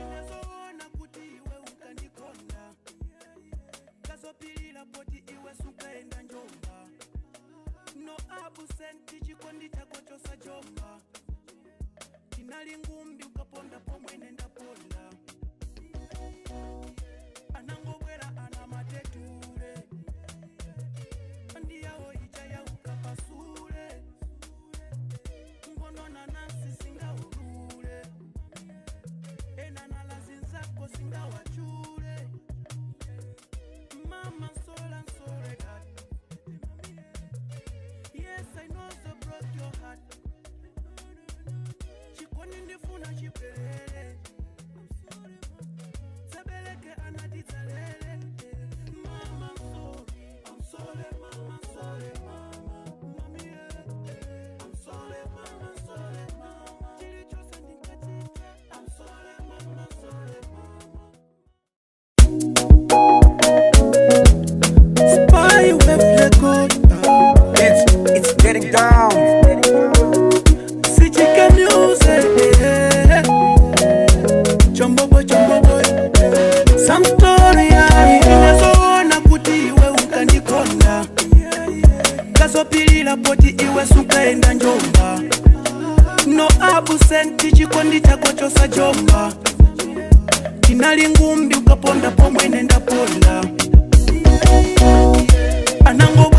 Inazoona kuti iwe unkandikonda kazopilira poti iwe sukaenda njomba no absent chikondi chako chosa jomba tinali ngumbi ukaponda pomwene ndaponda anangobwera ana mateture andiyawo ija ya ukapasule ngonona nasi singaulule enana lazinzako singawachule mama soul and sorry God. Yes, I know they broke your heart. Chikoni ndifuna chipelele sebeleke anatizalele mama I'm sorry mama sorry mama mami I'm sorry mama sorry mama chilichose ndikatika I'm sorry mama sorry mama Spy with the good It's getting down. CGK music Jumbo boy Some story inazoona kuti iwe unkandikonda kazopilira poti iwe sukaenda njomba no absent chikondi chako chosa jomba tinali ngumbi ukaponda pomwene ndaponda anango